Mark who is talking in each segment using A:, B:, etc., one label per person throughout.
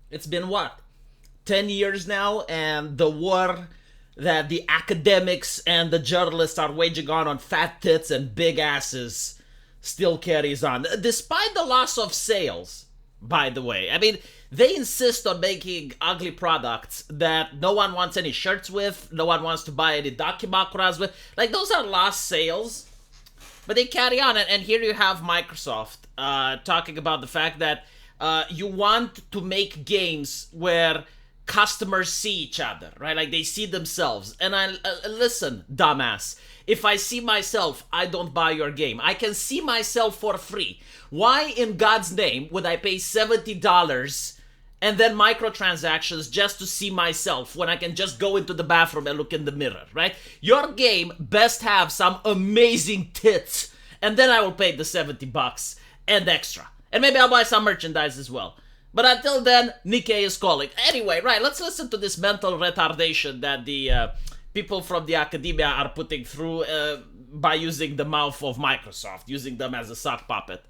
A: It's been what, 10 years now, and the war that the academics and the journalists are waging on fat tits and big asses still carries on. Despite the loss of sales, by the way. I mean, they insist on making ugly products that no one wants any shirts with, no one wants to buy any Dakimakuras with. Like, those are lost sales, but they carry on. And here you have Microsoft talking about the fact that you want to make games where customers see each other, right? Like they see themselves. And I listen, dumbass. If I see myself, I don't buy your game. I can see myself for free. Why in God's name would I pay $70 and then microtransactions just to see myself when I can just go into the bathroom and look in the mirror, right? Your game best have some amazing tits, and then I will pay the $70 and extra. And maybe I'll buy some merchandise as well. But until then, Nikkei is calling. Anyway, right, let's listen to this mental retardation that the people from the academia are putting through by using the mouth of Microsoft, using them as a sock puppet.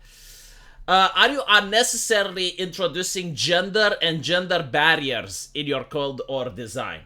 A: Are you unnecessarily introducing gender and gender barriers in your code or design?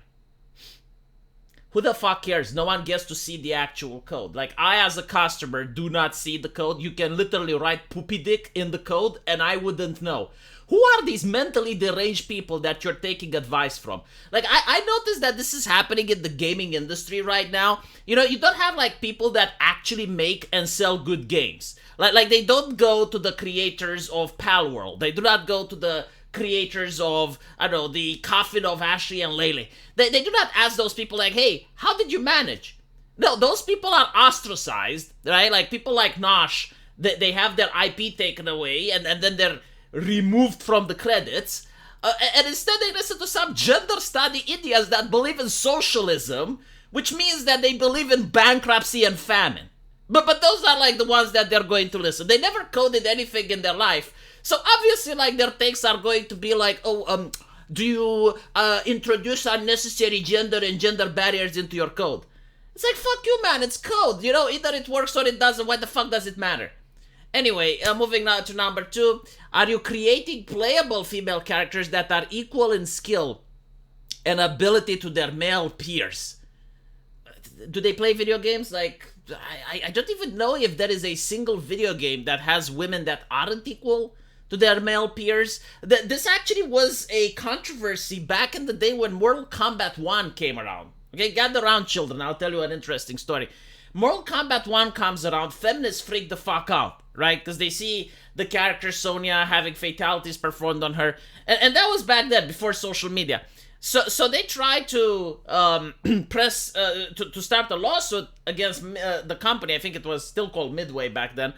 A: Who the fuck cares? No one gets to see the actual code. Like, I as a customer do not see the code. You can literally write poopy dick in the code and I wouldn't know. Who are these mentally deranged people that you're taking advice from? Like, I noticed that this is happening in the gaming industry right now. You know, you don't have, like, people that actually make and sell good games. Like they don't go to the creators of Palworld. They do not go to the creators of, I don't know, the Coffin of Ashley and Lele. They do not ask those people, like, hey, how did you manage? No, those people are ostracized, right? Like, people like Nosh, they have their IP taken away, and then they're removed from the credits, and instead they listen to some gender study idiots that believe in socialism, which means that they believe in bankruptcy and famine. But those are like the ones that they're going to listen. They never coded anything in their life, so obviously like their takes are going to be like, do you introduce unnecessary gender and gender barriers into your code? It's like, fuck you, man, it's code, you know, either it works or it doesn't. Why the fuck does it matter? Anyway, moving now to number 2. Are you creating playable female characters that are equal in skill and ability to their male peers? Do they play video games? Like, I don't even know if there is a single video game that has women that aren't equal to their male peers. This actually was a controversy back in the day when Mortal Kombat 1 came around. Okay, gather around, children. I'll tell you an interesting story. Mortal Kombat 1 comes around, feminists freak the fuck out, right? Because they see the character Sonya having fatalities performed on her. And that was back then, before social media. So they tried to press, to start a lawsuit against the company. I think it was still called Midway back then.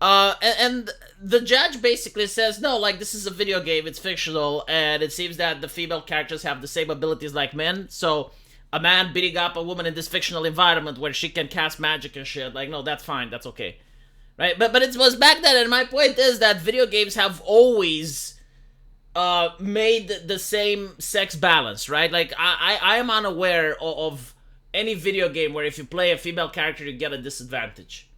A: And the judge basically says, no, like, this is a video game, it's fictional, and it seems that the female characters have the same abilities like men, so a man beating up a woman in this fictional environment where she can cast magic and shit, like, no, that's fine, that's okay. Right? But it was back then, and my point is that video games have always made the same sex balance, right? Like, I am unaware of any video game where if you play a female character, you get a disadvantage.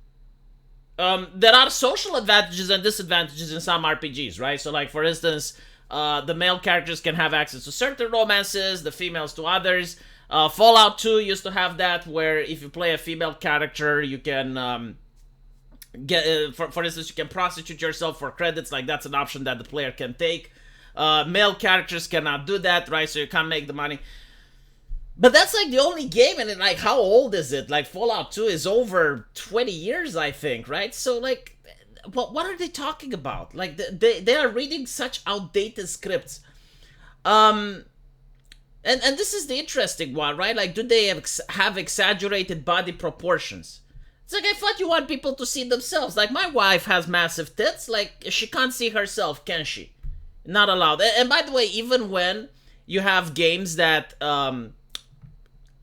A: There are social advantages and disadvantages in some RPGs, right? So, like, for instance, the male characters can have access to certain romances, the females to others. Fallout 2 used to have that, where if you play a female character, you can get, for instance, you can prostitute yourself for credits. Like, that's an option that the player can take. Male characters cannot do that, right? So you can't make the money. But that's like the only game, and like, how old is it? Like, Fallout 2 is over 20 years, I think, right? So, like, what are they talking about? Like, they are reading such outdated scripts. And this is the interesting one, right? Like, do they have exaggerated body proportions? It's like, I thought you want people to see themselves. Like, my wife has massive tits. Like, she can't see herself, can she? Not allowed. And by the way, even when you have games that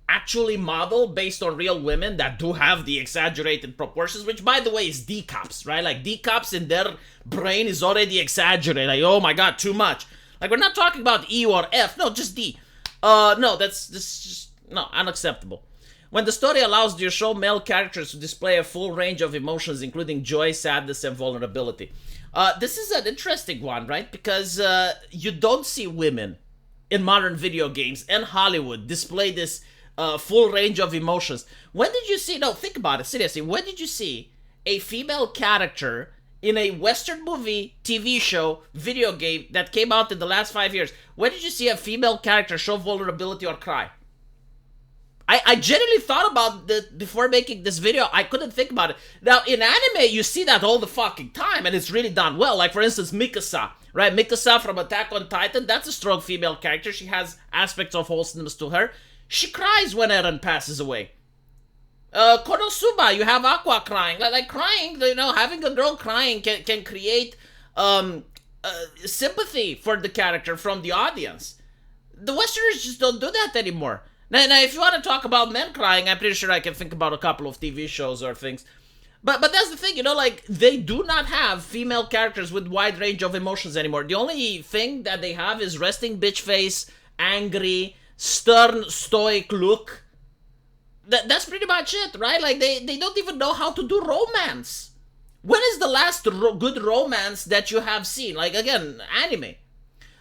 A: actually model based on real women that do have the exaggerated proportions, which, by the way, is D cups, right? Like, D cups in their brain is already exaggerated. Like, oh my god, too much. Like, we're not talking about E or F. No, just D. No, that's just, no, unacceptable. When the story allows you to show male characters to display a full range of emotions, including joy, sadness, and vulnerability. This is an interesting one, right? Because you don't see women in modern video games and Hollywood display this full range of emotions. When did you see, no, think about it, seriously, when did you see a female character in a Western movie, TV show, video game that came out in the last 5 years? When did you see a female character show vulnerability or cry? I genuinely thought about it before making this video. I couldn't think about it. Now, in anime, you see that all the fucking time, and it's really done well. Like, for instance, Mikasa, right? Mikasa from Attack on Titan, that's a strong female character. She has aspects of wholesomeness to her. She cries when Eren passes away. Konosuba, you have Aqua crying. Like crying, you know, having a girl crying can create sympathy for the character from the audience. The Westerners just don't do that anymore. Now, if you want to talk about men crying, I'm pretty sure I can think about a couple of TV shows or things. But that's the thing, you know, like, they do not have female characters with wide range of emotions anymore. The only thing that they have is resting bitch face, angry, stern, stoic look. That's pretty much it, right? Like, they don't even know how to do romance. When is the last good romance that you have seen? Like, again, anime.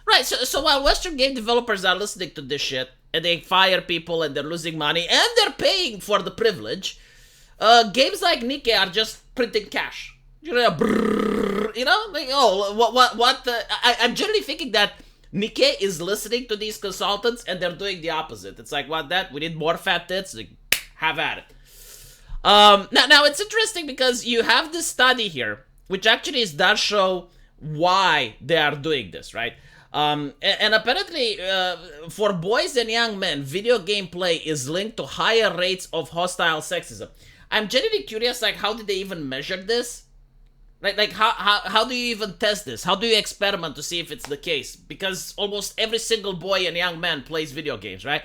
A: Right, so while Western game developers are listening to this shit, and they fire people, and they're losing money, and they're paying for the privilege, games like Nikkei are just printing cash. You know, like, oh, what? I'm generally thinking that Nikkei is listening to these consultants, and they're doing the opposite. It's like, what, that? We need more fat tits? Like, have at it. Now, it's interesting because you have this study here, which actually does show why they are doing this, right? And apparently, for boys and young men, video game play is linked to higher rates of hostile sexism. I'm genuinely curious, like, how did they even measure this? Like how do you even test this? How do you experiment to see if it's the case? Because almost every single boy and young man plays video games, right?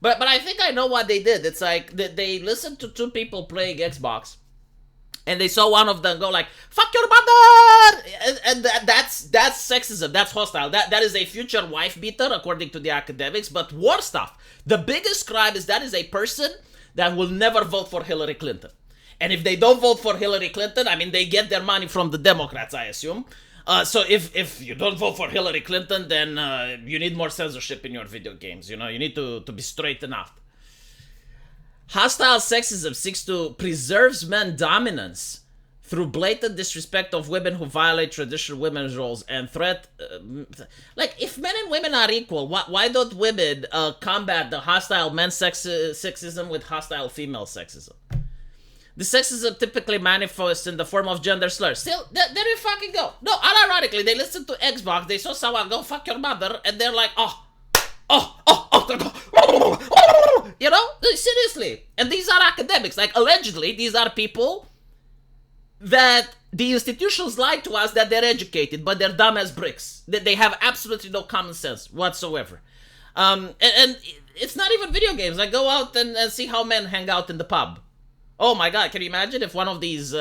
A: But I think I know what they did. It's like they listened to two people playing Xbox, and they saw one of them go like, "Fuck your mother!" And that's sexism. That's hostile. That is a future wife beater, according to the academics. But war stuff. The biggest crime is that is a person that will never vote for Hillary Clinton. And if they don't vote for Hillary Clinton, I mean, they get their money from the Democrats, I assume. So if you don't vote for Hillary Clinton, then you need more censorship in your video games. You know, you need to be straight enough. Hostile sexism seeks to preserve men's dominance through blatant disrespect of women who violate traditional women's roles and threat. Like, if men and women are equal, why don't women combat the hostile men's sexism with hostile female sexism? The sexism typically manifests in the form of gender slurs. Still, there you fucking go. No, unironically, they listened to Xbox, they saw someone go, "Fuck your mother," and they're like, oh. You know? Seriously. And these are academics. Like, allegedly, these are people that the institutions lie to us that they're educated, but they're dumb as bricks. They have absolutely no common sense whatsoever. And it's not even video games. Like, go out and see how men hang out in the pub. Oh my god, can you imagine if one of these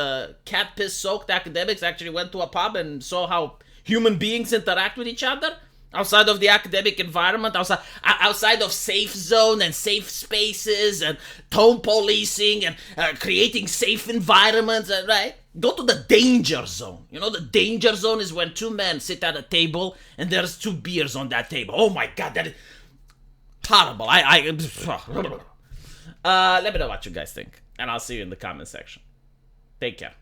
A: cat piss soaked academics actually went to a pub and saw how human beings interact with each other? Outside of the academic environment, outside of safe zone and safe spaces and tone policing and creating safe environments, right? Go to the danger zone. You know, the danger zone is when two men sit at a table and there's two beers on that table. Oh my god, that is horrible. Let me know what you guys think, and I'll see you in the comment section. Take care.